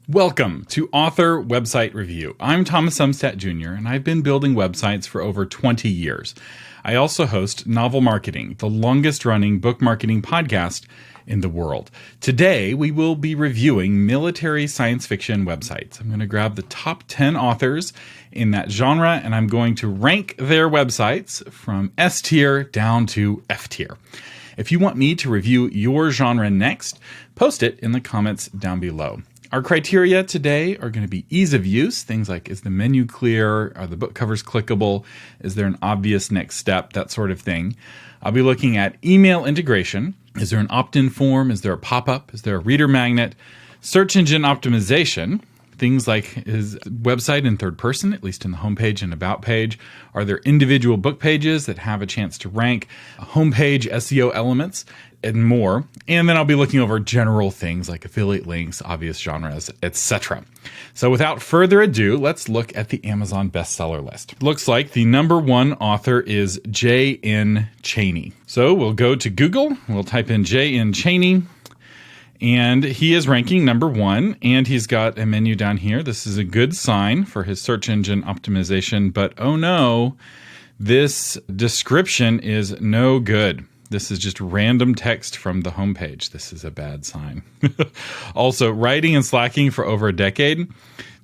Welcome to Author Website Review. I'm Thomas Umstattd Jr., and I've been building websites for over 20 years. I also host Novel Marketing, the longest-running book marketing podcast in the world. Today, we will be reviewing military science fiction websites. I'm going to grab the top 10 authors in that genre, and I'm going to rank their websites from S tier down to F tier. If you want me to review your genre next, post it in the comments down below. Our criteria today are going to be ease of use, things like is the menu clear, are the book covers clickable, is there an obvious next step, that sort of thing. I'll be looking at email integration. Is there an opt-in form? Is there a pop-up? Is there a reader magnet? Search engine optimization. Things like, is website in third person, at least in the homepage and about page? Are there individual book pages that have a chance to rank? Homepage SEO elements and more. And then I'll be looking over general things like affiliate links, obvious genres, etc. So without further ado, let's look at the Amazon bestseller list. Looks like the number one author is J.N. Chaney. So we'll go to Google, we'll type in J.N. Chaney, and he is ranking number one, and he's got a menu down here. This is a good sign for his search engine optimization, but oh no, this description is no good. This is just random text from the homepage. This is a bad sign. Also, writing and slacking for over a decade.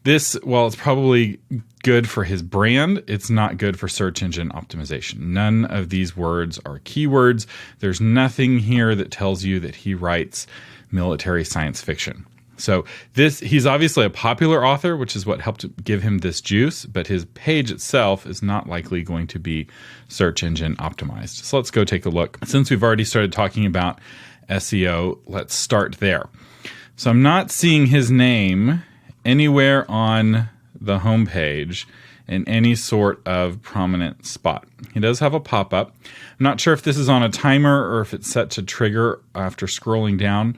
This, while it's probably good for his brand, it's not good for search engine optimization. None of these words are keywords. There's nothing here that tells you that he writes military science fiction. So he's obviously a popular author, which is what helped give him this juice, but his page itself is not likely going to be search engine optimized. So let's go take a look. Since we've already started talking about SEO, let's start there. So I'm not seeing his name anywhere on the homepage in any sort of prominent spot. He does have a pop-up. I'm not sure if this is on a timer or if it's set to trigger after scrolling down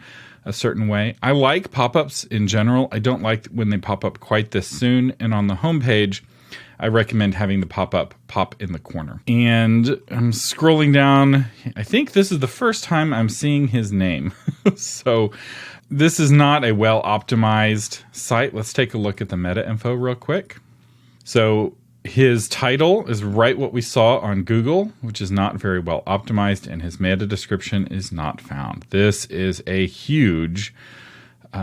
a certain way. I like pop-ups in general. I don't like when they pop up quite this soon. And on the homepage, I recommend having the pop-up pop in the corner. And I'm scrolling down. I think this is the first time I'm seeing his name. So this is not a well-optimized site. Let's take a look at the meta info real quick. So his title is right what we saw on Google, which is not very well optimized, and his meta description is not found. This is a huge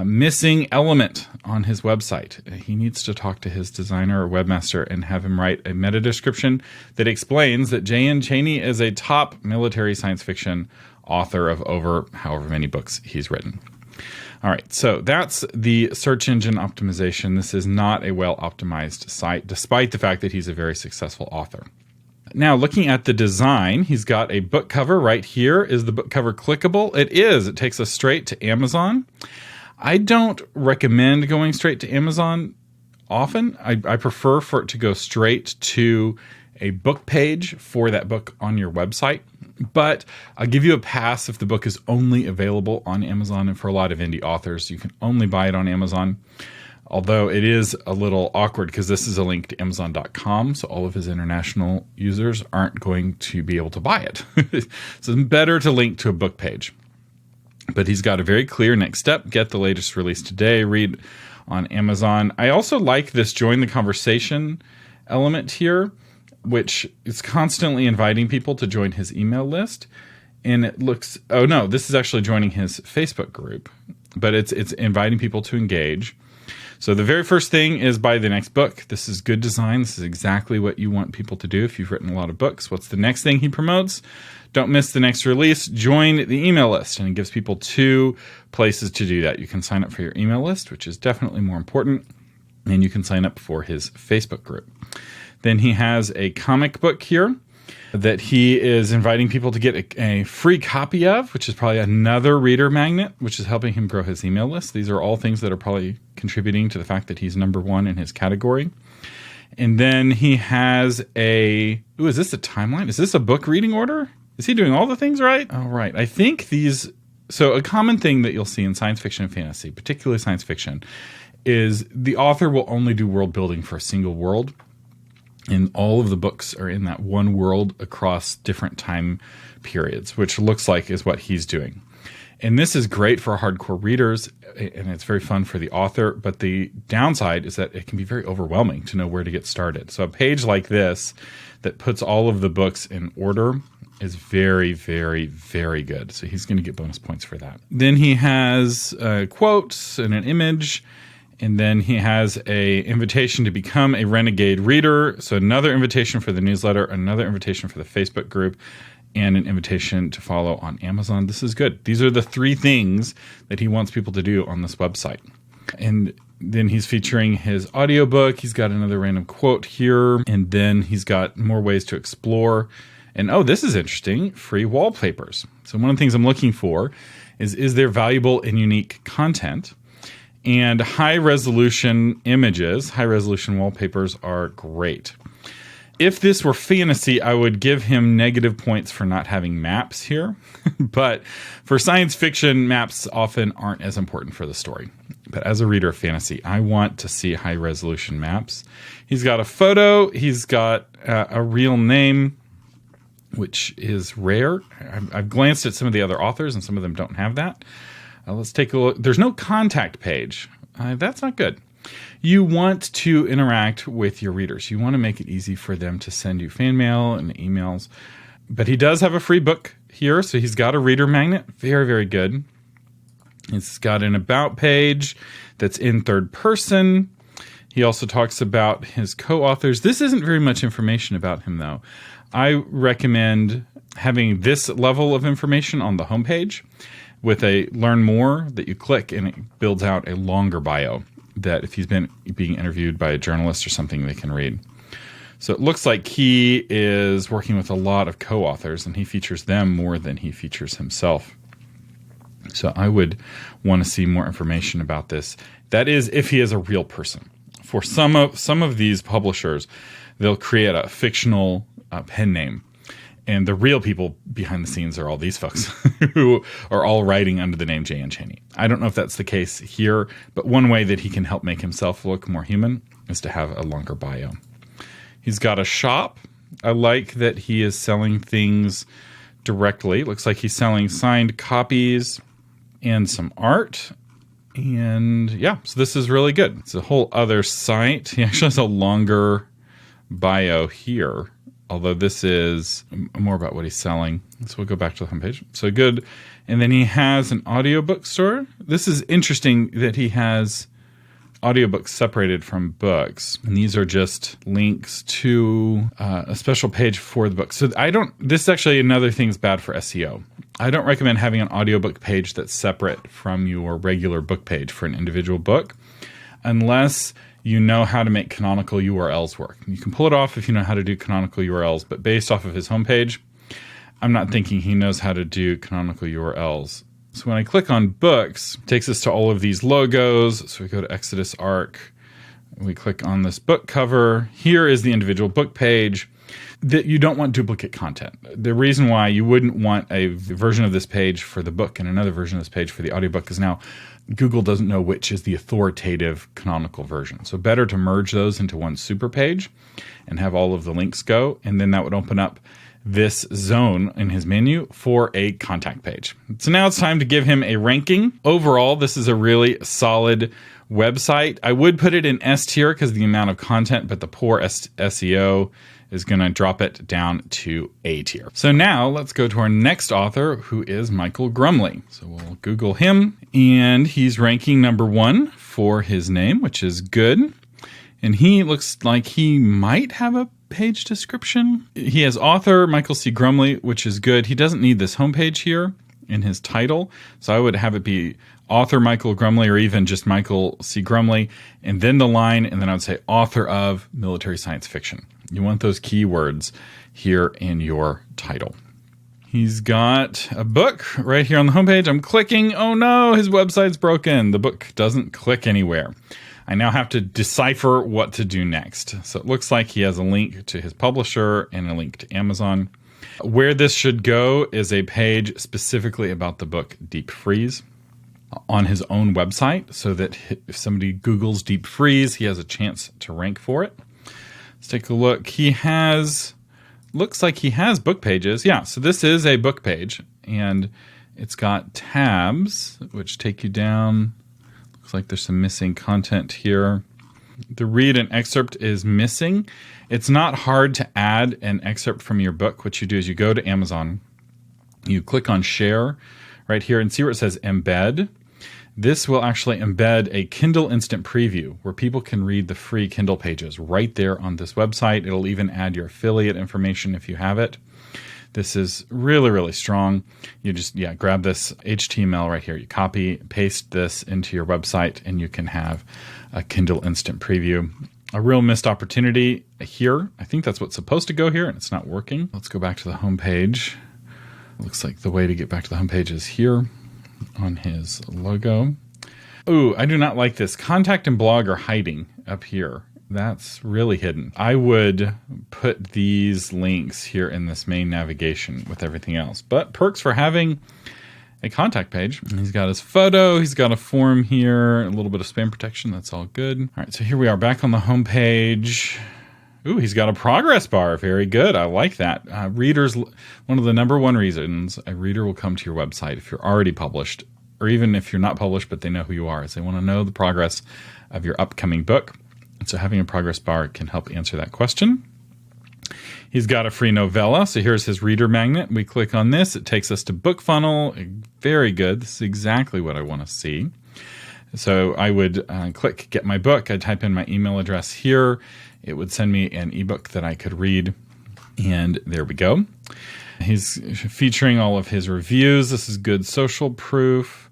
missing element on his website. He needs to talk to his designer or webmaster and have him write a meta description that explains that J.N. Chaney is a top military science fiction author of over however many books he's written. All right, so that's the search engine optimization. This is not a well-optimized site, despite the fact that he's a very successful author. Now, looking at the design, he's got a book cover right here. Is the book cover clickable? It is. It takes us straight to Amazon. I don't recommend going straight to Amazon often. I prefer for it to go straight to a book page for that book on your website. But I'll give you a pass if the book is only available on Amazon. And for a lot of indie authors, you can only buy it on Amazon. Although it is a little awkward because this is a link to Amazon.com. So all of his international users aren't going to be able to buy it. So it's better to link to a book page. But he's got a very clear next step. Get the latest release today. Read on Amazon. I also like this join the conversation element here, which is constantly inviting people to join his email list. And it looks, oh no, this is actually joining his Facebook group, but it's inviting people to engage. So the very first thing is buy the next book. This is good design. This is exactly what you want people to do if you've written a lot of books. What's the next thing he promotes? Don't miss the next release. Join the email list. And it gives people two places to do that. You can sign up for your email list, which is definitely more important. And you can sign up for his Facebook group. Then he has a comic book here that he is inviting people to get a free copy of, which is probably another reader magnet, which is helping him grow his email list. These are all things that are probably contributing to the fact that he's number one in his category. And then he has is this a timeline? Is this a book reading order? Is he doing all the things right? All right. I think so a common thing that you'll see in science fiction and fantasy, particularly science fiction, is the author will only do world building for a single world. And all of the books are in that one world across different time periods, which looks like is what he's doing. And this is great for hardcore readers, and it's very fun for the author. But the downside is that it can be very overwhelming to know where to get started. So a page like this that puts all of the books in order is very, very, very good. So he's going to get bonus points for that. Then he has quotes and an image. And then he has a invitation to become a renegade reader. So another invitation for the newsletter, another invitation for the Facebook group, and an invitation to follow on Amazon. This is good. These are the 3 things that he wants people to do on this website. And then he's featuring his audiobook. He's got another random quote here. And then he's got more ways to explore. And oh, this is interesting, free wallpapers. So one of the things I'm looking for is there valuable and unique content? And high-resolution images, high-resolution wallpapers are great. If this were fantasy, I would give him negative points for not having maps here. But for science fiction, maps often aren't as important for the story. But as a reader of fantasy, I want to see high-resolution maps. He's got a photo. He's got a real name, which is rare. I've glanced at some of the other authors, and some of them don't have that. Let's take a look. There's no contact page. That's not good. You want to interact with your readers. You want to make it easy for them to send you fan mail and emails. But he does have a free book here, so he's got a reader magnet. Very, very good. It's got an about page that's in third person. He also talks about his co-authors. This isn't very much information about him, though. I recommend having this level of information on the homepage with a learn more that you click, and it builds out a longer bio that if he's been being interviewed by a journalist or something, they can read. So it looks like he is working with a lot of co-authors, and he features them more than he features himself. So I would want to see more information about this. That is, if he is a real person. For some of these publishers, they'll create a fictional pen name. And the real people behind the scenes are all these folks who are all writing under the name J.N. Chaney. I don't know if that's the case here, but one way that he can help make himself look more human is to have a longer bio. He's got a shop. I like that he is selling things directly. It looks like he's selling signed copies and some art. And yeah, so this is really good. It's a whole other site. He actually has a longer bio here, although this is more about what he's selling. So we'll go back to the homepage. So good. And then he has an audiobook store. This is interesting that he has audiobooks separated from books. And these are just links to a special page for the book. So this is actually another thing that's bad for SEO. I don't recommend having an audiobook page that's separate from your regular book page for an individual book, unless you know how to make canonical URLs work. You can pull it off if you know how to do canonical URLs, but based off of his homepage, I'm not thinking he knows how to do canonical URLs. So when I click on books, it takes us to all of these logos. So we go to Exodus Arc. We click on this book cover. Here is the individual book page. That you don't want duplicate content. The reason why you wouldn't want a version of this page for the book and another version of this page for the audiobook is now Google doesn't know which is the authoritative canonical version. So better to merge those into one super page and have all of the links go. And then that would open up this zone in his menu for a contact page. So now it's time to give him a ranking. Overall, this is a really solid website. I would put it in S tier because of the amount of content, but the poor SEO is going to drop it down to A tier. So now let's go to our next author, who is Michael Crumley. So we'll Google him, and he's ranking number 1 for his name, which is good. And he looks like he might have a page description. He has author Michael C. Crumley, which is good. He doesn't need this homepage here in his title. So I would have it be author Michael Crumley, or even just Michael C. Crumley, and then the line, and then I would say author of military science fiction. You want those keywords here in your title. He's got a book right here on the homepage. I'm clicking. Oh no, his website's broken. The book doesn't click anywhere. I now have to decipher what to do next. So it looks like he has a link to his publisher and a link to Amazon. Where this should go is a page specifically about the book Deep Freeze on his own website, so that if somebody Googles Deep Freeze, he has a chance to rank for it. Let's take a look. Looks like he has book pages. Yeah, so this is a book page, and It's got tabs, which take you down. Looks like there's some missing content here. The read and excerpt is missing. It's not hard to add an excerpt from your book. What you do is you go to Amazon, you click on share right here and see where it says embed. This will actually embed a Kindle Instant Preview where people can read the free Kindle pages right there on this website. It'll even add your affiliate information if you have it. This is really, really strong. You just, grab this HTML right here. You copy, paste this into your website, and you can have a Kindle Instant Preview. A real missed opportunity here. I think that's what's supposed to go here, and it's not working. Let's go back to the home page. Looks like the way to get back to the home page is here on his logo. Ooh, I do not like this. Contact and blog are hiding up here. That's really hidden. I would put these links here in this main navigation with everything else. But perks for having a contact page. He's got his photo. He's got a form here. A little bit of spam protection. That's all good. All right, so here we are back on the home page. Ooh, he's got a progress bar. Very good. I like that. Readers, one of the number one reasons a reader will come to your website if you're already published, or even if you're not published but they know who you are, is they want to know the progress of your upcoming book. And so having a progress bar can help answer that question. He's got a free novella. So here's his reader magnet. We click on this. It takes us to BookFunnel. Very good. This is exactly what I want to see. So I would click Get My Book. I'd type in my email address here. It would send me an ebook that I could read. And there we go. He's featuring all of his reviews. This is good social proof.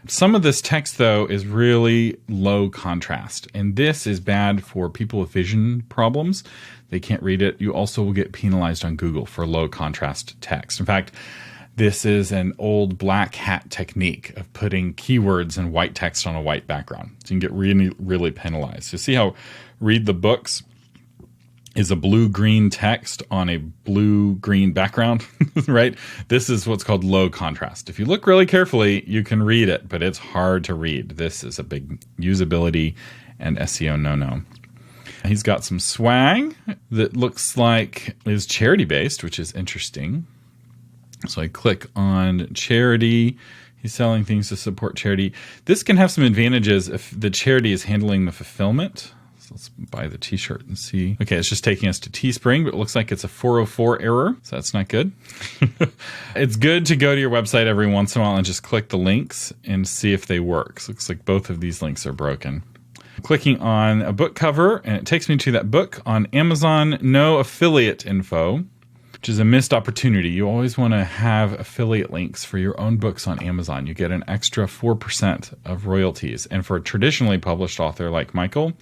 Some of this text, though, is really low contrast. And this is bad for people with vision problems. They can't read it. You also will get penalized on Google for low contrast text. In fact, this is an old black hat technique of putting keywords and white text on a white background. So you can get really, really penalized. So see how read the books is a blue-green text on a blue-green background, right? This is what's called low contrast. If you look really carefully, you can read it, but it's hard to read. This is a big usability and SEO no-no. He's got some swag that looks like is charity-based, which is interesting. So I click on charity. He's selling things to support charity. This can have some advantages if the charity is handling the fulfillment. So let's buy the t-shirt and see. Okay, it's just taking us to Teespring, but it looks like it's a 404 error, so that's not good. It's good to go to your website every once in a while and just click the links and see if they work. So it looks like both of these links are broken. Clicking on a book cover, and it takes me to that book on Amazon. No affiliate info, which is a missed opportunity. You always want to have affiliate links for your own books on Amazon. You get an extra 4% of royalties. And for a traditionally published author like Michael,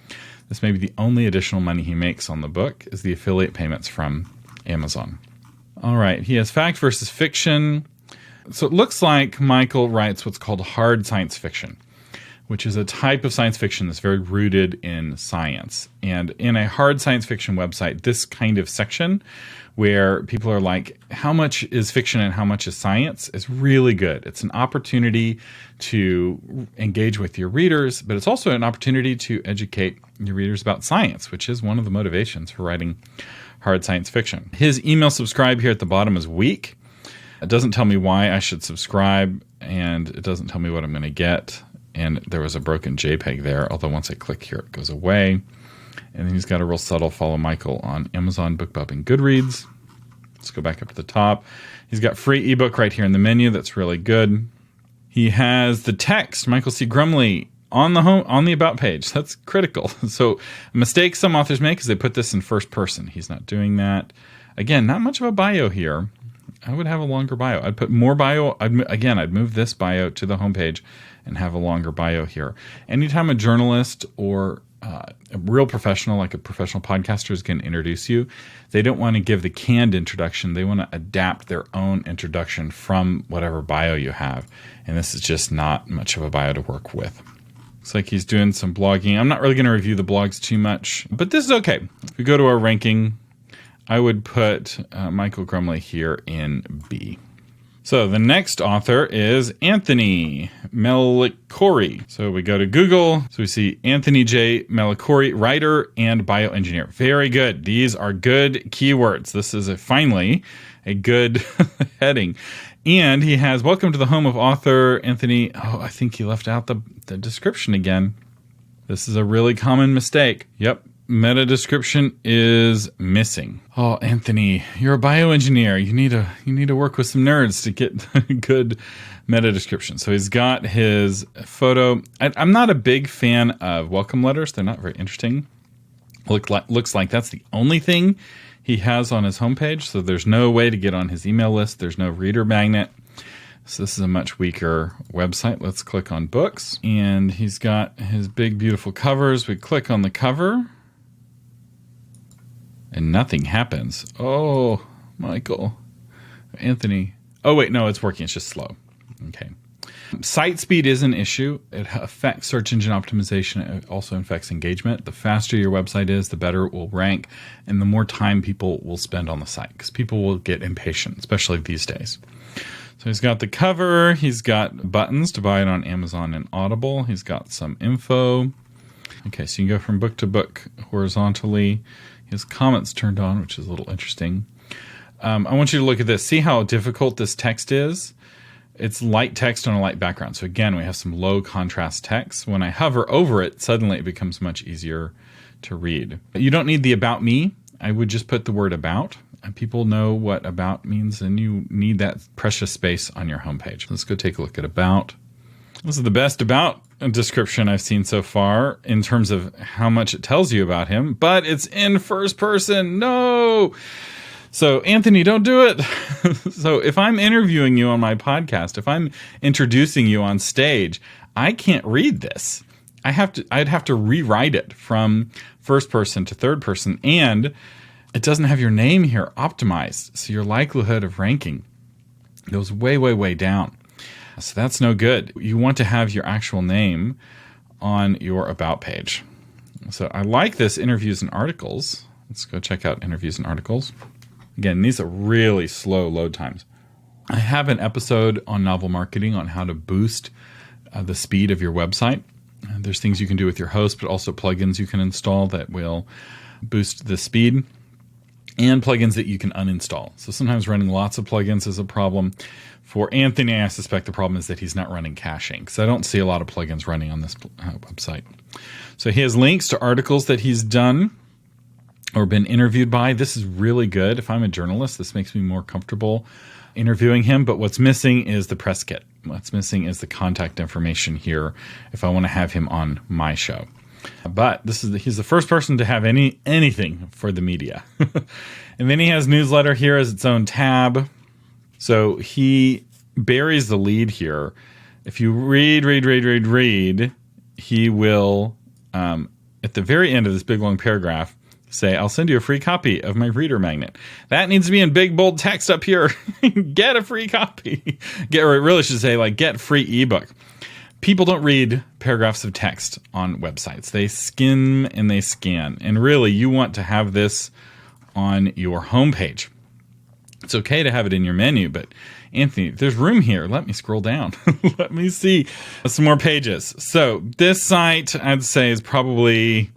this may be the only additional money he makes on the book is the affiliate payments from Amazon. All right, he has fact versus fiction. So it looks like Michael writes what's called hard science fiction, which is a type of science fiction that's very rooted in science. And in a hard science fiction website, this kind of section where people are like, how much is fiction and how much is science is really good. It's an opportunity to engage with your readers, but it's also an opportunity to educate your readers about science, which is one of the motivations for writing hard science fiction. His email subscribe here at the bottom is weak. It doesn't tell me why I should subscribe, and it doesn't tell me what I'm going to get. And there was a broken JPEG there, although once I click here, it goes away. And then he's got a real subtle follow Michael on Amazon, BookBub, and Goodreads. Let's go back up to the top. He's got free ebook right here in the menu. That's really good. He has the text, Michael C. Crumley, on the About page. That's critical. So a mistake some authors make is they put this in first person. He's not doing that. Again, not much of a bio here. I would have a longer bio. I'd put more bio. I'd move this bio to the homepage and have a longer bio here. Anytime a journalist or a real professional, like a professional podcaster, is going to introduce you, they don't want to give the canned introduction. They want to adapt their own introduction from whatever bio you have. And this is just not much of a bio to work with. Looks like he's doing some blogging. I'm not really going to review the blogs too much, but this is okay. If we go to our ranking, I would put Michael Crumley here in B. So the next author is Anthony Mikori. So we go to Google. So we see Anthony J. Mikori, writer and bioengineer. Very good. These are good keywords. This is finally a good heading. And he has welcome to the home of author Anthony. Oh, I think he left out the description again. This is a really common mistake. Yep. Meta description is missing. Oh, Anthony, you're a bioengineer. You need to work with some nerds to get good meta description. So he's got his photo. I'm not a big fan of welcome letters. They're not very interesting. Looks like that's the only thing he has on his homepage. So there's no way to get on his email list. There's no reader magnet. So this is a much weaker website. Let's click on books. And he's got his big, beautiful covers. We click on the cover. And nothing happens. Oh, Michael. Anthony. Oh, wait, no, it's working. It's just slow. Okay. Site speed is an issue. It affects search engine optimization. It also affects engagement. The faster your website is, the better it will rank, and the more time people will spend on the site, because people will get impatient, especially these days. So he's got the cover. He's got buttons to buy it on Amazon and Audible. He's got some info. Okay, so you can go from book to book horizontally. His comments turned on, which is a little interesting. I want you to look at this. See how difficult this text is? It's light text on a light background. So again, we have some low contrast text. When I hover over it, suddenly it becomes much easier to read. You don't need the about me. I would just put the word about. And people know what about means, and you need that precious space on your homepage. Let's go take a look at about. This is the best about description I've seen so far in terms of how much it tells you about him, but it's in first person. No! So, Anthony, don't do it. So if I'm interviewing you on my podcast, if I'm introducing you on stage, I can't read this. I'd have to rewrite it from first person to third person, and it doesn't have your name here optimized. So your likelihood of ranking goes way, way, way down. So that's no good. You want to have your actual name on your about page. So I like this interviews and articles. Let's go check out interviews and articles. Again, these are really slow load times. I have an episode on novel marketing on how to boost the speed of your website. There's things you can do with your host, but also plugins you can install that will boost the speed, and plugins that you can uninstall. So sometimes running lots of plugins is a problem. For Anthony, I suspect the problem is that he's not running caching, because I don't see a lot of plugins running on this website. So he has links to articles that he's done or been interviewed by. This is really good. If I'm a journalist, this makes me more comfortable interviewing him. But what's missing is the press kit. What's missing is the contact information here if I want to have him on my show. But he's the first person to have anything for the media. And then he has newsletter here as its own tab. So he buries the lead here. If you read, he will, at the very end of this big long paragraph, say, I'll send you a free copy of my reader magnet. That needs to be in big, bold text up here. Get a free copy. Or it really should say, get free ebook. People don't read paragraphs of text on websites. They skim and they scan. And really, you want to have this on your homepage. It's okay to have it in your menu, but Anthony, there's room here. Let me scroll down. Let me see some more pages. So this site, I'd say, is probably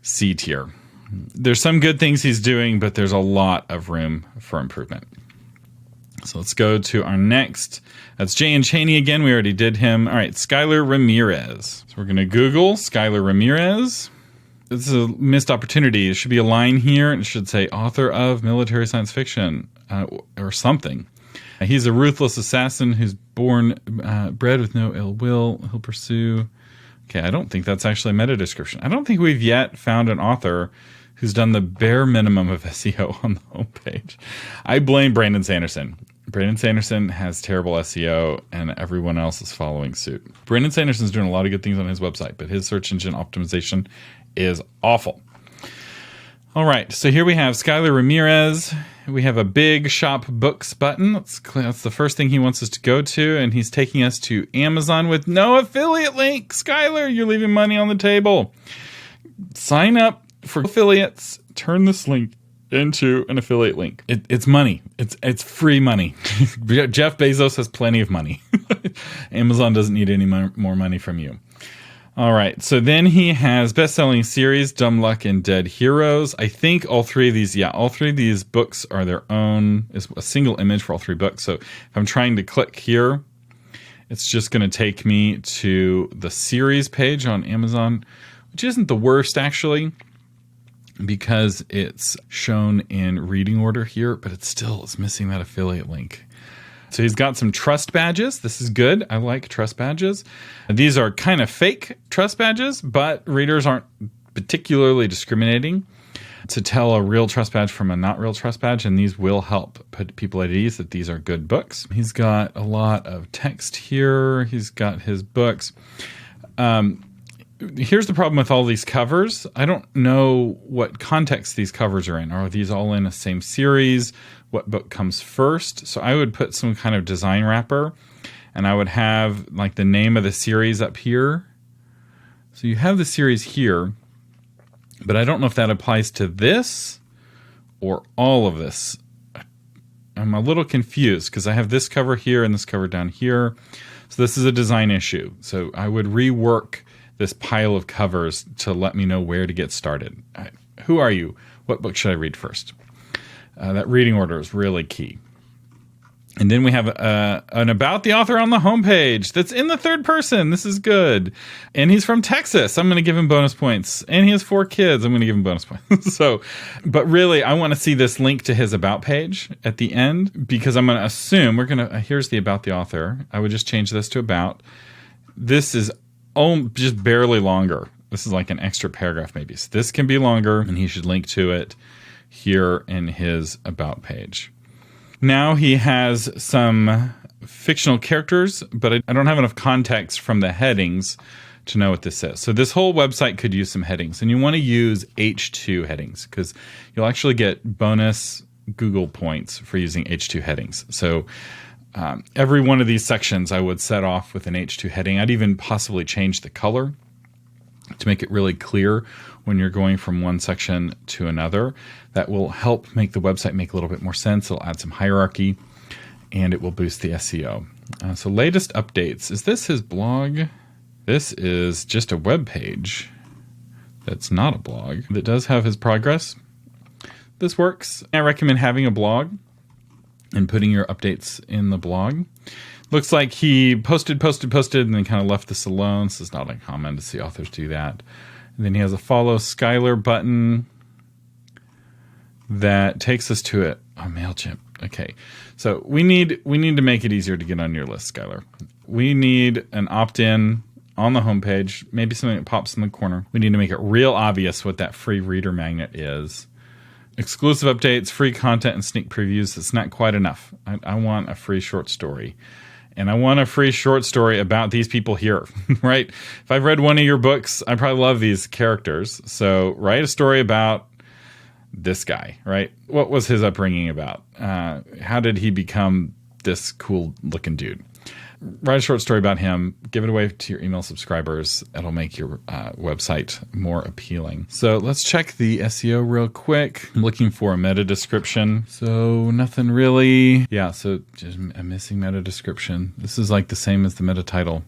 C tier. There's some good things he's doing, but there's a lot of room for improvement. So let's go to our next. That's Jay and Cheney again. We already did him. All right, Skyler Ramirez. So we're going to Google Skyler Ramirez. This is a missed opportunity. There should be a line here, and it should say author of military science fiction or something. He's a ruthless assassin who's bred with no ill will. He'll pursue. Okay, I don't think that's actually a meta description. I don't think we've yet found an author who's done the bare minimum of SEO on the homepage. I blame Brandon Sanderson. Brandon Sanderson has terrible SEO, and everyone else is following suit. Brandon Sanderson's doing a lot of good things on his website, but his search engine optimization is awful. All right, so here we have Skyler Ramirez. We have a big shop books button. That's the first thing he wants us to go to, and he's taking us to Amazon with no affiliate link. Skyler, you're leaving money on the table. Sign up for affiliates. Turn this link into an affiliate link. It's money. It's free money. Jeff Bezos has plenty of money. Amazon doesn't need any more money from you. All right. So then he has best-selling series, Dumb Luck and Dead Heroes. I think all three of these books are their own, is a single image for all three books. So if I'm trying to click here, it's just going to take me to the series page on Amazon, which isn't the worst actually, because it's shown in reading order here, but it's missing that affiliate link. So he's got some trust badges. This is good. I like trust badges. These are kind of fake trust badges, but readers aren't particularly discriminating to tell a real trust badge from a not real trust badge, and these will help put people at ease that these are good books. He's got a lot of text here. He's got his books. Here's the problem with all these covers. I don't know what context these covers are in. Are these all in the same series? What book comes first? So I would put some kind of design wrapper, and I would have like the name of the series up here. So you have the series here, but I don't know if that applies to this or all of this. I'm a little confused because I have this cover here and this cover down here. So this is a design issue. So I would rework this pile of covers to let me know where to get started. Who are you? What book should I read first? That reading order is really key. And then we have an about the author on the homepage that's in the third person. This is good. And he's from Texas. I'm going to give him bonus points. And he has 4 kids. I'm going to give him bonus points. But really, I want to see this link to his about page at the end, because I'm going to assume here's the about the author. I would just change this to about. This is just barely longer. This is like an extra paragraph maybe. So this can be longer, and he should link to it here in his about page. Now he has some fictional characters, but I don't have enough context from the headings to know what this is. So this whole website could use some headings, and you want to use H2 headings because you'll actually get bonus Google points for using H2 headings. So every one of these sections I would set off with an H2 heading. I'd even possibly change the color to make it really clear when you're going from one section to another. That will help make the website make a little bit more sense. It'll add some hierarchy, and it will boost the SEO. So latest updates. Is this his blog? This is just a web page that's not a blog. That does have his progress. This works. I recommend having a blog and putting your updates in the blog. Looks like he posted, and then kind of left this alone. This is not uncommon to see authors do that. And then he has a follow Skyler button that takes us to it. Oh, MailChimp. Okay. So we need to make it easier to get on your list, Skyler. We need an opt-in on the homepage, maybe something that pops in the corner. We need to make it real obvious what that free reader magnet is. Exclusive updates, free content, and sneak previews. It's not quite enough. I want a free short story. And I want a free short story about these people here, right? If I've read one of your books, I probably love these characters. So write a story about this guy, right? What was his upbringing about? How did he become this cool looking dude? Write a short story about him, give it away to your email subscribers. It'll make your website more appealing. So let's check the SEO real quick. I'm looking for a meta description. So nothing really. Yeah, so just a missing meta description. This is like the same as the meta title.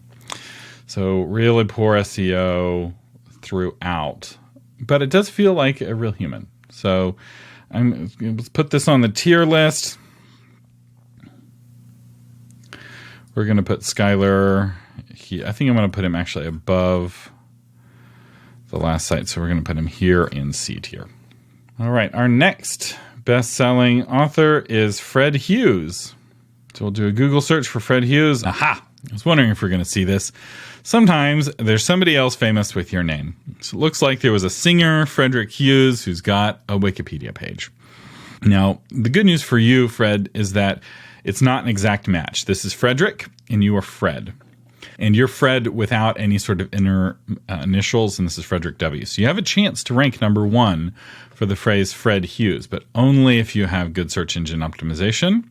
So really poor SEO throughout. But it does feel like a real human. So let's put this on the tier list. We're going to put Skyler here. I think I'm going to put him actually above the last site. So we're going to put him here in C tier. All right. Our next best-selling author is Fred Hughes. So we'll do a Google search for Fred Hughes. Aha! I was wondering if we're going to see this. Sometimes there's somebody else famous with your name. So it looks like there was a singer, Frederick Hughes, who's got a Wikipedia page. Now, the good news for you, Fred, is that it's not an exact match. This is Frederick, and you are Fred. And you're Fred without any sort of inner initials, and this is Frederick W. So you have a chance to rank number 1 for the phrase Fred Hughes, but only if you have good search engine optimization,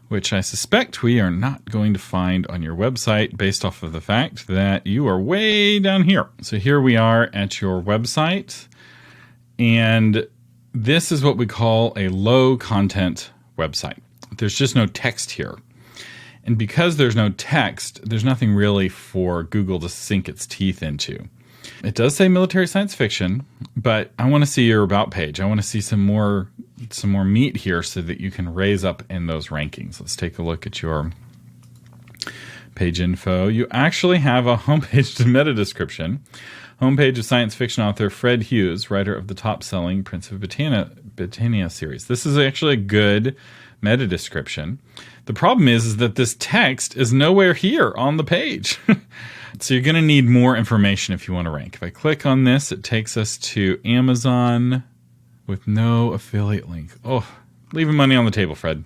which I suspect we are not going to find on your website based off of the fact that you are way down here. So here we are at your website, and this is what we call a low content website. There's just no text here. And because there's no text, there's nothing really for Google to sink its teeth into. It does say military science fiction, but I want to see your about page. I want to see some more meat here so that you can raise up in those rankings. Let's take a look at your page info. You actually have a homepage to meta description. Homepage of science fiction author Fred Hughes, writer of the top-selling Prince of Britannia series. This is actually a good meta description. The problem is that this text is nowhere here on the page. So you're going to need more information if you want to rank. If I click on this, it takes us to Amazon with no affiliate link. Oh, leaving money on the table, Fred.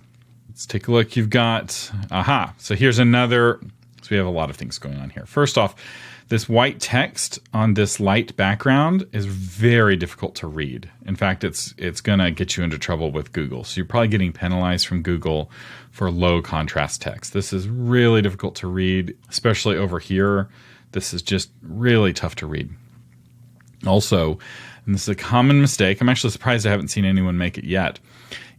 Let's take a look. You've got, so here's another, so we have a lot of things going on here. First off, this white text on this light background is very difficult to read. In fact, it's going to get you into trouble with Google. So you're probably getting penalized from Google for low contrast text. This is really difficult to read, especially over here. This is just really tough to read. Also, and this is a common mistake, I'm actually surprised I haven't seen anyone make it yet.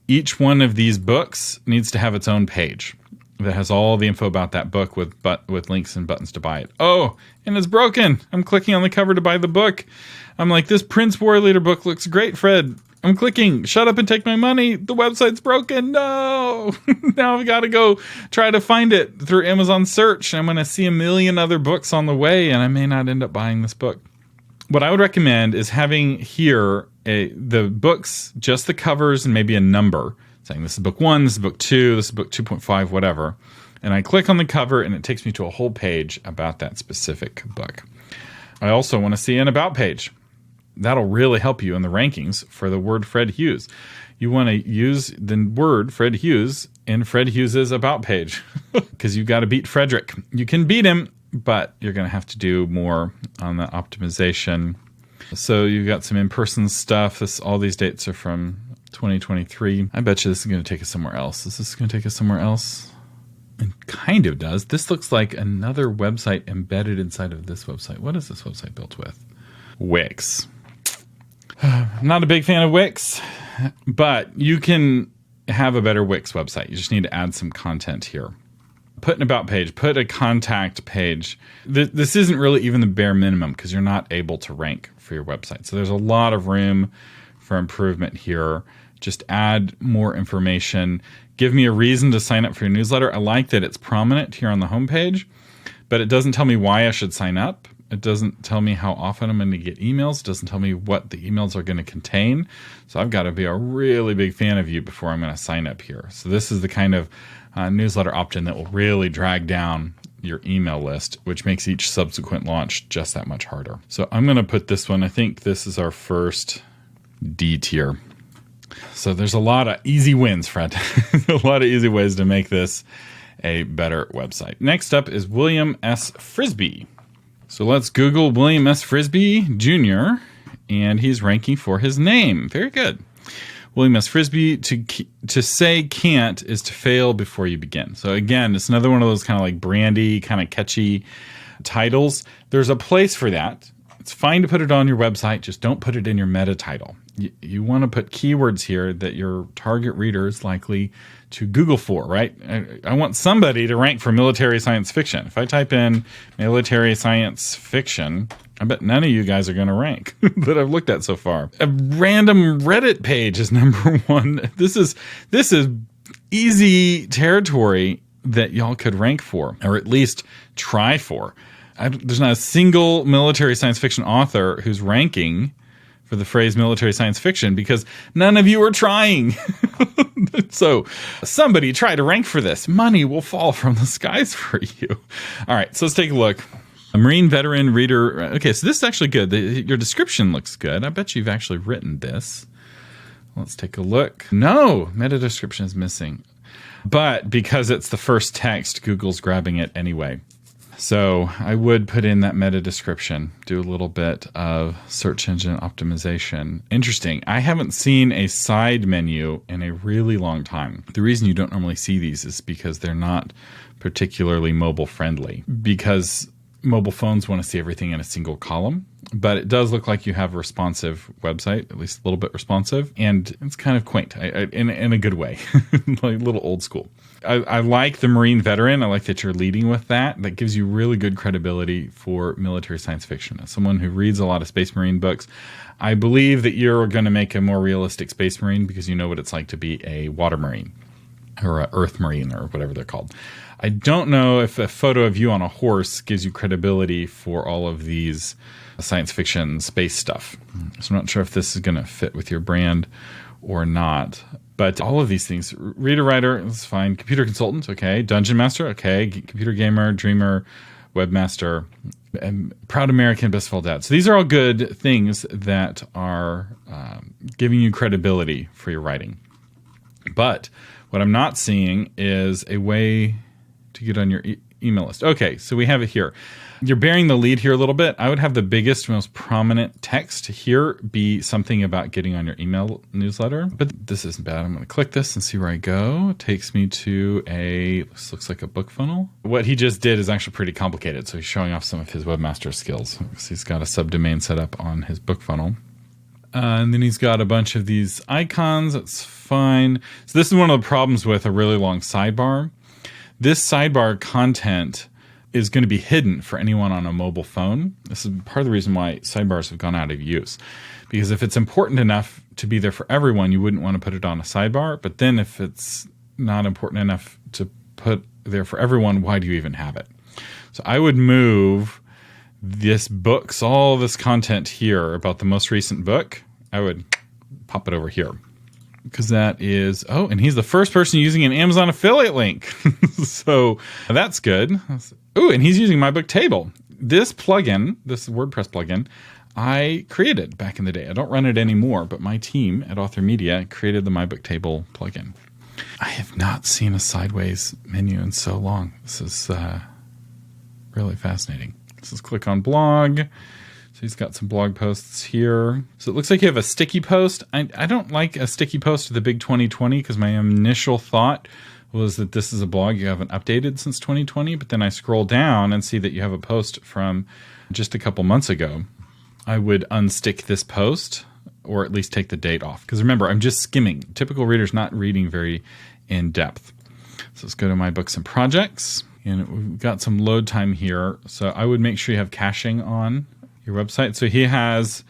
Each one of these books needs to have its own page that has all the info about that book with links and buttons to buy it. Oh, and it's broken. I'm clicking on the cover to buy the book. I'm like, this Prince War Leader book looks great, Fred. I'm clicking, shut up and take my money. The website's broken. No. Now I've got to go try to find it through Amazon search. I'm going to see a million other books on the way, and I may not end up buying this book. What I would recommend is having here the books, just the covers and maybe a number, saying this is book 1, this is book 2, this is book 2.5, whatever. And I click on the cover and it takes me to a whole page about that specific book. I also want to see an about page. That'll really help you in the rankings for the word Fred Hughes. You want to use the word Fred Hughes in Fred Hughes's about page because you've got to beat Frederick. You can beat him, but you're going to have to do more on the optimization. So you've got some in-person stuff. All these dates are from 2023. I bet you this is going to take us somewhere else. Is this going to take us somewhere else? It kind of does. This looks like another website embedded inside of this website. What is this website built with? Wix. I'm not a big fan of Wix, but you can have a better Wix website. You just need to add some content here. Put an about page, put a contact page. This isn't really even the bare minimum because you're not able to rank for your website. So there's a lot of room for improvement here. Just add more information. Give me a reason to sign up for your newsletter. I like that it's prominent here on the homepage, but it doesn't tell me why I should sign up. It doesn't tell me how often I'm going to get emails. It doesn't tell me what the emails are going to contain. So I've got to be a really big fan of you before I'm going to sign up here. So this is the kind of newsletter opt-in that will really drag down your email list, which makes each subsequent launch just that much harder. So I'm going to put this one, I think this is our first D tier. So there's a lot of easy wins, Fred. A lot of easy ways to make this a better website. Next up is William S. Frisbe. So let's Google William S. Frisbe Jr., and he's ranking for his name. Very good. William S. Frisbe, to say can't is to fail before you begin. So again, it's another one of those kind of like brandy, kind of catchy titles. There's a place for that. It's fine to put it on your website, just don't put it in your meta title. You want to put keywords here that your target reader is likely to Google for, right? I want somebody to rank for military science fiction. If I type in military science fiction, I bet none of you guys are going to rank that I've looked at so far. A random Reddit page is number 1. This is easy territory that y'all could rank for, or at least try for. There's not a single military science fiction author who's ranking for the phrase military science fiction because none of you are trying. So somebody try to rank for this. Money will fall from the skies for you. All right, so let's take a look. A Marine veteran reader. Okay, so this is actually good. Your description looks good. I bet you've actually written this. Let's take a look. No, meta description is missing. But because it's the first text, Google's grabbing it anyway. So I would put in that meta description, do a little bit of search engine optimization. Interesting. I haven't seen a side menu in a really long time. The reason you don't normally see these is because they're not particularly mobile friendly, because mobile phones want to see everything in a single column. But it does look like you have a responsive website, at least a little bit responsive, and it's kind of quaint in a good way, like a little old school. I like the Marine veteran. I like that you're leading with that. That gives you really good credibility for military science fiction. As someone who reads a lot of Space Marine books, I believe that you're going to make a more realistic Space Marine because you know what it's like to be a Water Marine or a Earth Marine or whatever they're called. I don't know if a photo of you on a horse gives you credibility for all of these science fiction space stuff. So I'm not sure if this is going to fit with your brand or not. But all of these things, reader, writer, is fine. Computer consultant, okay. Dungeon master, okay. Computer gamer, dreamer, webmaster, and proud American, best of all dads. So these are all good things that are giving you credibility for your writing. But what I'm not seeing is a way to get on your email list. Okay, so we have it here. You're bearing the lead here a little bit. I would have the biggest, most prominent text here be something about getting on your email newsletter. But this isn't bad. I'm going to click this and see where I go. It takes me to this looks like a book funnel. What he just did is actually pretty complicated. So he's showing off some of his webmaster skills. So he's got a subdomain set up on his book funnel. And then he's got a bunch of these icons. That's fine. So this is one of the problems with a really long sidebar. This sidebar content is going to be hidden for anyone on a mobile phone. This is part of the reason why sidebars have gone out of use. Because if it's important enough to be there for everyone, you wouldn't want to put it on a sidebar. But then if it's not important enough to put there for everyone, why do you even have it? So I would move all this content here about the most recent book. I would pop it over here. Because that is, and he's the first person using an Amazon affiliate link. So that's good. Oh, and he's using my book table. This plugin, this WordPress plugin, I created back in the day. I don't run it anymore, but my team at Author Media created the My Book Table plugin. I have not seen a sideways menu in so long. This is really fascinating. Let's just click on blog. So he's got some blog posts here. So it looks like you have a sticky post. I don't like a sticky post to the big 2020 because my initial thought was that this is a blog you haven't updated since 2020. But then I scroll down and see that you have a post from just a couple months ago. I would unstick this post or at least take the date off. Because remember, I'm just skimming. Typical reader's not reading very in depth. So let's go to my books and projects. And we've got some load time here. So I would make sure you have caching on your website. So he has,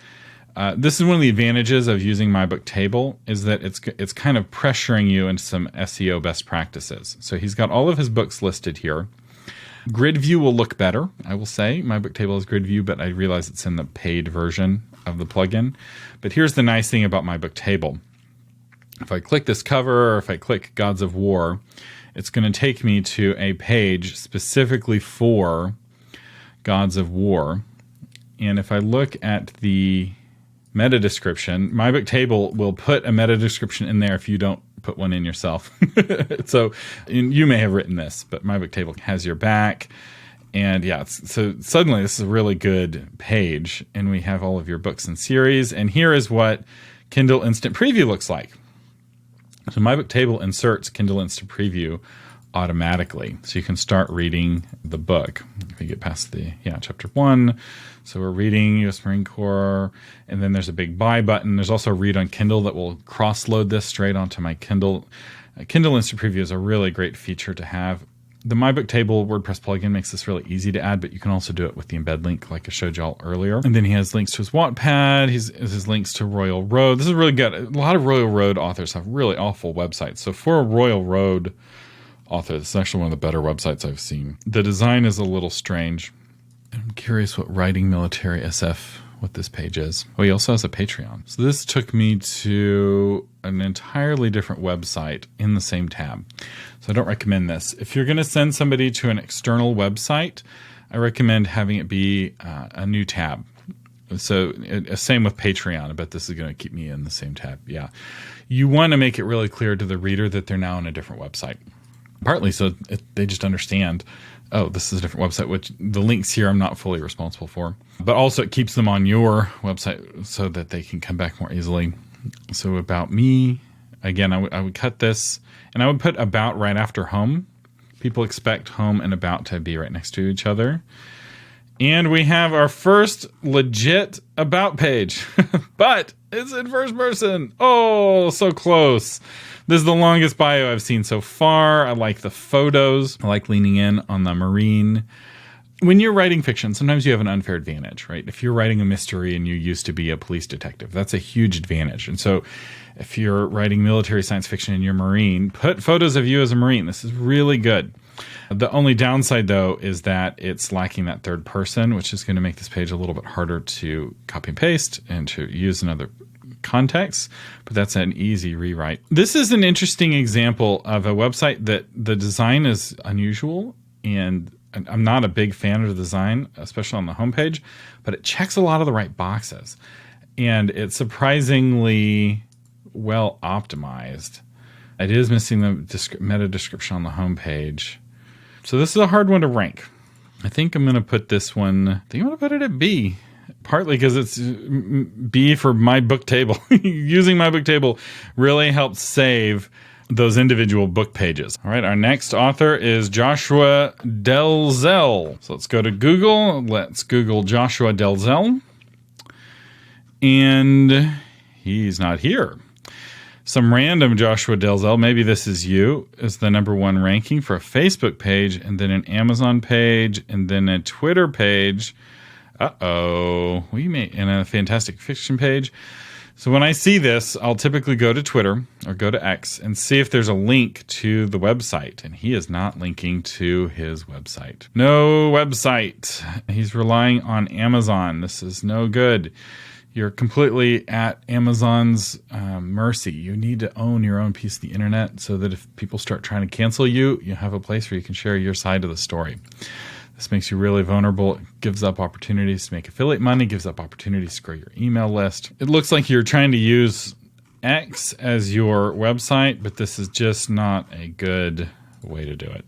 this is one of the advantages of using My Book Table is that it's kind of pressuring you into some SEO best practices. So he's got all of his books listed here. Grid view will look better, I will say. My Book Table is grid view, but I realize it's in the paid version of the plugin. But here's the nice thing about My Book Table. If I click this cover or if I click Gods of War, it's going to take me to a page specifically for Gods of War. And if I look at the meta description, My Book Table will put a meta description in there if you don't put one in yourself. So you may have written this, but My Book Table has your back. And yeah, so suddenly this is a really good page. And we have all of your books and series. And here is what Kindle Instant Preview looks like. So My Book Table inserts Kindle Instant Preview automatically. So you can start reading the book. If we get past chapter 1. So we're reading U.S. Marine Corps, and then there's a big buy button. There's also a read on Kindle that will cross-load this straight onto my Kindle. Kindle Instant Preview is a really great feature to have. The My Book Table WordPress plugin makes this really easy to add, but you can also do it with the embed link like I showed y'all earlier. And then he has links to his Wattpad. His links to Royal Road. This is really good. A lot of Royal Road authors have really awful websites. So for a Royal Road author, this is actually one of the better websites I've seen. The design is a little strange. I'm curious what Writing Military SF, what this page is. Oh, he also has a Patreon. So this took me to an entirely different website in the same tab. So I don't recommend this. If you're going to send somebody to an external website, I recommend having it be a new tab. So same with Patreon. I bet this is going to keep me in the same tab. Yeah. You want to make it really clear to the reader that they're now on a different website. Partly so they just understand, oh, this is a different website, which the links here I'm not fully responsible for. But also it keeps them on your website so that they can come back more easily. So about me, again, I would cut this, and I would put about right after home. People expect home and about to be right next to each other. And we have our first legit about page. but it's in first person. Oh, so close. This is the longest bio I've seen so far. I like the photos. I like leaning in on the marine. When you're writing fiction, sometimes you have an unfair advantage, right? If you're writing a mystery and you used to be a police detective, that's a huge advantage. And so if you're writing military science fiction and you're Marine, put photos of you as a Marine. This is really good. The only downside, though, is that it's lacking that third person, which is going to make this page a little bit harder to copy and paste and to use in other contexts, but that's an easy rewrite. This is an interesting example of a website that the design is unusual, and I'm not a big fan of the design, especially on the homepage, but it checks a lot of the right boxes, and it's surprisingly well optimized. It is missing the meta description on the homepage. So this is a hard one to rank. I think I'm going to put this one, I think I'm going to put it at B. Partly because it's B for my book table. Using my book table really helps save those individual book pages. All right, our next author is Joshua Delzell. So let's go to Google. Let's Google Joshua Delzell. And he's not here. Some random Joshua Delzell, maybe this is you, is the #1 ranking for a Facebook page, and then an Amazon page, and then a Twitter page. And a fantastic fiction page. So when I see this, I'll typically go to Twitter or go to X and see if there's a link to the website. And he is not linking to his website. No website. He's relying on Amazon. This is no good. You're completely at Amazon's mercy. You need to own your own piece of the internet so that if people start trying to cancel you, you have a place where you can share your side of the story. This makes you really vulnerable. It gives up opportunities to make affiliate money, gives up opportunities to grow your email list. It looks like you're trying to use X as your website, but this is just not a good way to do it.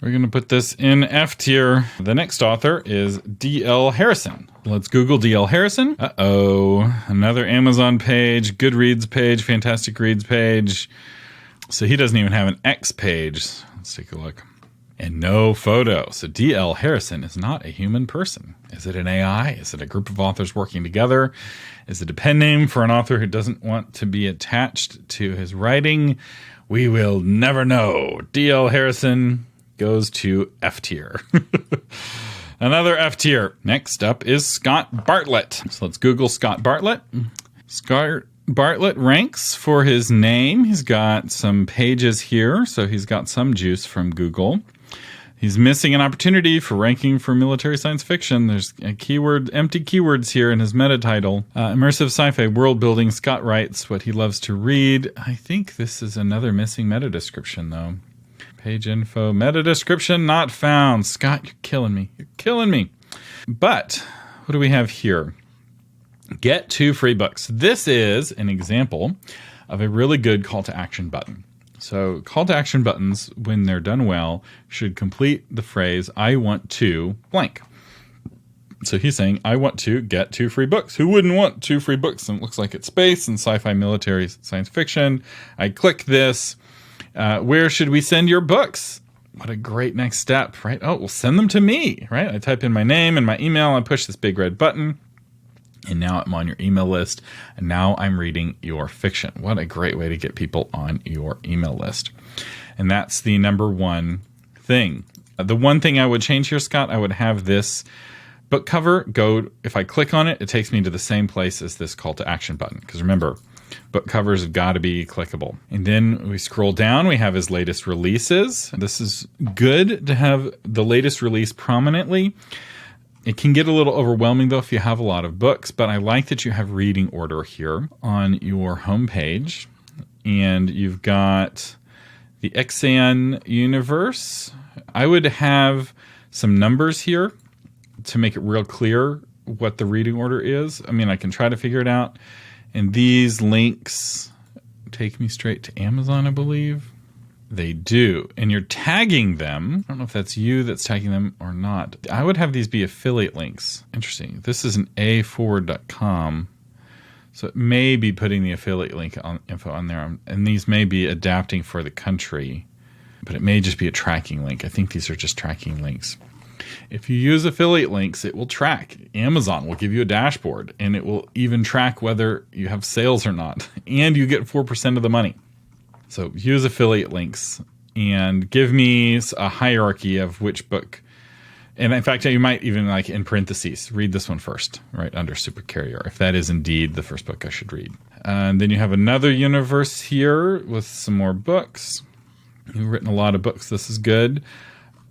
We're going to put this in F tier. The next author is D.L. Harrison. Let's Google D.L. Harrison. Another Amazon page, Goodreads page, Fantastic Reads page. So he doesn't even have an X page. Let's take a look. And no photo. So D.L. Harrison is not a human person. Is it an AI? Is it a group of authors working together? Is it a pen name for an author who doesn't want to be attached to his writing? We will never know. D.L. Harrison goes to F tier. Another F tier. Next up is Scott Bartlett. So let's Google Scott Bartlett. Scott Bartlett ranks for his name. He's got some pages here, so he's got some juice from Google. He's missing an opportunity for ranking for military science fiction. There's a keyword, empty keywords here in his meta title. Immersive sci-fi world building. Scott writes what he loves to read. I think this is another missing meta description, though. Page info, meta description not found. Scott, you're killing me. You're killing me. But what do we have here? Get 2 free books. This is an example of a really good call to action button. So call to action buttons, when they're done well, should complete the phrase, I want to blank. So he's saying, I want to get 2 free books. Who wouldn't want 2 free books? And it looks like it's space and sci-fi, military, science fiction. I click this. Where should we send your books? What a great next step, right? Oh, well, send them to me, right? I type in my name and my email. I push this big red button. And now I'm on your email list, and now I'm reading your fiction. What a great way to get people on your email list. And that's the #1 thing. The one thing I would change here, Scott, I would have this book cover go, if I click on it, it takes me to the same place as this call to action button. Because remember, book covers have got to be clickable. And then we scroll down, we have his latest releases. This is good to have the latest release prominently. It can get a little overwhelming, though, if you have a lot of books, but I like that you have reading order here on your homepage. And you've got the Exan universe. I would have some numbers here to make it real clear what the reading order is. I mean, I can try to figure it out. And these links take me straight to Amazon, I believe. They do. And you're tagging them. I don't know if that's you that's tagging them or not. I would have these be affiliate links. Interesting. This is an aforward.com. So it may be putting the affiliate link info on there. And these may be adapting for the country. But it may just be a tracking link. I think these are just tracking links. If you use affiliate links, it will track. Amazon will give you a dashboard, and it will even track whether you have sales or not. And you get 4% of the money. So use affiliate links and give me a hierarchy of which book. And in fact, you might even, like, in parentheses, read this one first, right under Super Carrier, if that is indeed the first book I should read. And then you have another universe here with some more books. You've written a lot of books. This is good.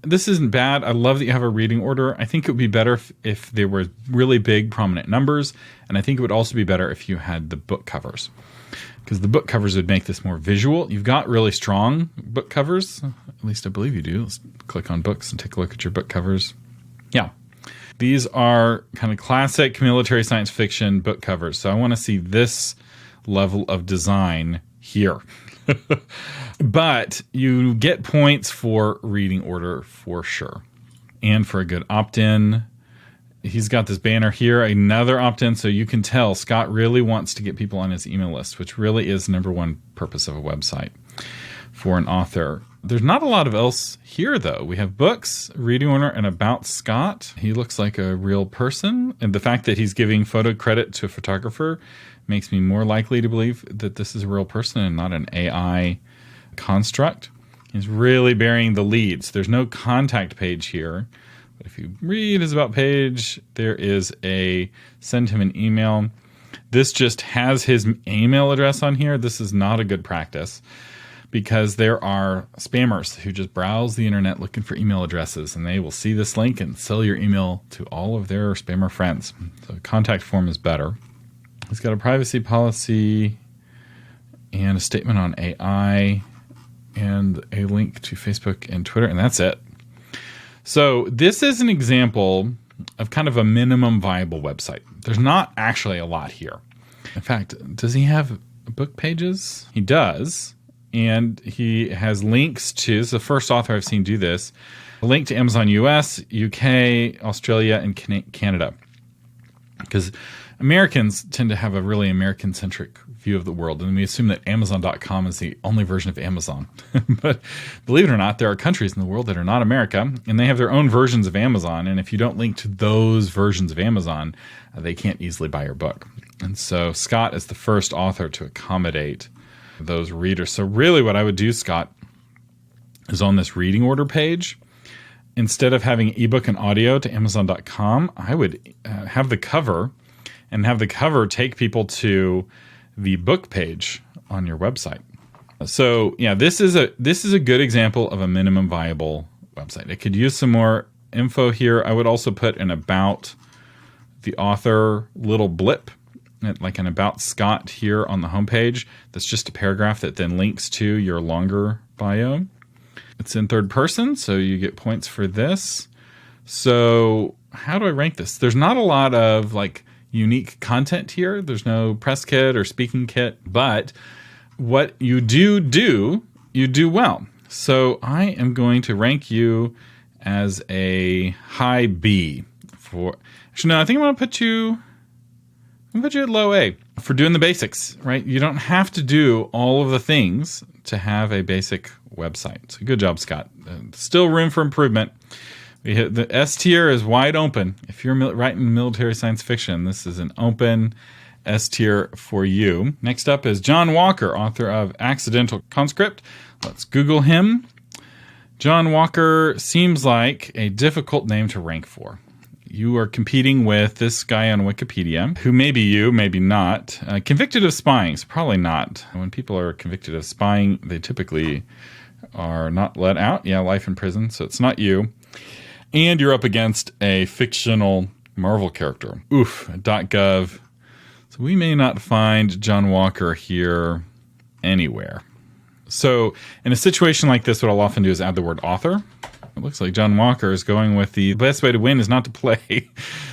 This isn't bad. I love that you have a reading order. I think it would be better if there were really big, prominent numbers. And I think it would also be better if you had the book covers, because the book covers would make this more visual. You've got really strong book covers. At least I believe you do. Let's click on books and take a look at your book covers. Yeah. These are kind of classic military science fiction book covers. So I want to see this level of design here. But you get points for reading order for sure. And for a good opt-in. He's got this banner here, another opt-in, so you can tell Scott really wants to get people on his email list, which really is the number one purpose of a website for an author. There's not a lot of else here, though. We have books, reading order, and about Scott. He looks like a real person, and the fact that he's giving photo credit to a photographer makes me more likely to believe that this is a real person and not an AI construct. He's really burying the leads. There's no contact page here. But if you read his about page, there is a send him an email. This just has his email address on here. This is not a good practice because there are spammers who just browse the internet looking for email addresses, and they will see this link and sell your email to all of their spammer friends. So contact form is better. He's got a privacy policy and a statement on AI and a link to Facebook and Twitter, and that's it. So this is an example of kind of a minimum viable website. There's not actually a lot here. In fact, does he have book pages? He does. And he has links to, this is the first author I've seen do this, a link to Amazon US, UK, Australia, and Canada. Because Americans tend to have a really American-centric view of the world, and we assume that Amazon.com is the only version of Amazon. But believe it or not, there are countries in the world that are not America, and they have their own versions of Amazon, and if you don't link to those versions of Amazon, they can't easily buy your book. And so Scott is the first author to accommodate those readers. So really what I would do, Scott, is on this reading order page, instead of having ebook and audio to Amazon.com, I would have the cover and have the cover take people to the book page on your website. So yeah, this is a good example of a minimum viable website. It could use some more info here. I would also put an about the author little blip, like an about Scott here on the homepage. That's just a paragraph that then links to your longer bio. It's in third person, so you get points for this. So how do I rank this? There's not a lot of like unique content here. There's no press kit or speaking kit, but what you do, you do well. So I am going to rank you as a high B for, actually no, I think I'm going to put you at low A for doing the basics, right? You don't have to do all of the things to have a basic website. So good job, Scott. Still room for improvement. The S tier is wide open. If you're writing military science fiction, this is an open S tier for you. Next up is John Walker, author of Accidental Conscript. Let's Google him. John Walker seems like a difficult name to rank for. You are competing with this guy on Wikipedia, who may be you, maybe not. Convicted of spying, so probably not. When people are convicted of spying, they typically are not let out. Yeah, life in prison, so it's not you. And you're up against a fictional Marvel character. Oof, .gov. So we may not find John Walker here anywhere. So in a situation like this, what I'll often do is add the word author. It looks like John Walker is going with the best way to win is not to play.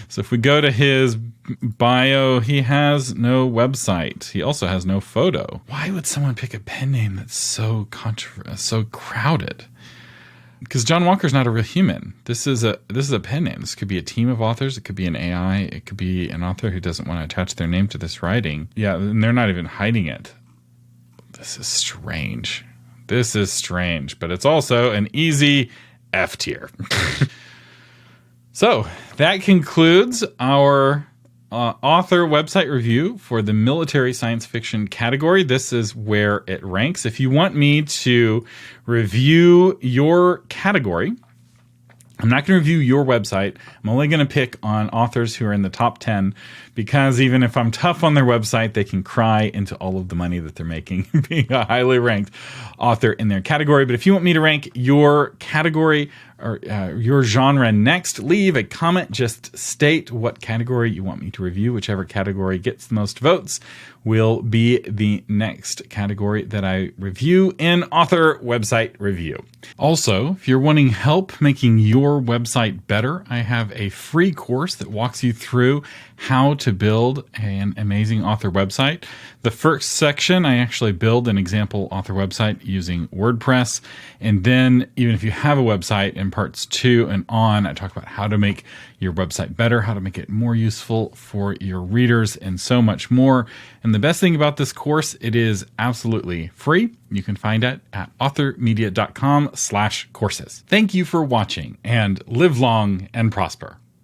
So if we go to his bio, he has no website. He also has no photo. Why would someone pick a pen name that's so crowded? Because John Walker's not a real human. This is a pen name. This could be a team of authors. It could be an AI. It could be an author who doesn't want to attach their name to this writing. Yeah, and they're not even hiding it. This is strange. But it's also an easy F tier. So that concludes our author website review for the military science fiction category. This is where it ranks. If you want me to review your category, I'm not going to review your website. I'm only going to pick on authors who are in the top 10, because even if I'm tough on their website, they can cry into all of the money that they're making being a highly ranked author in their category. But if you want me to rank your category or your genre next, leave a comment. Just state what category you want me to review. Whichever category gets the most votes will be the next category that I review in author website review. Also, if you're wanting help making your website better, I have a free course that walks you through how to build an amazing author website. The first section, I actually build an example author website using WordPress. And then even if you have a website, in parts 2 and on, I talk about how to make your website better, how to make it more useful for your readers, and so much more. And the best thing about this course, it is absolutely free. You can find it at authormedia.com/courses. Thank you for watching, and live long and prosper.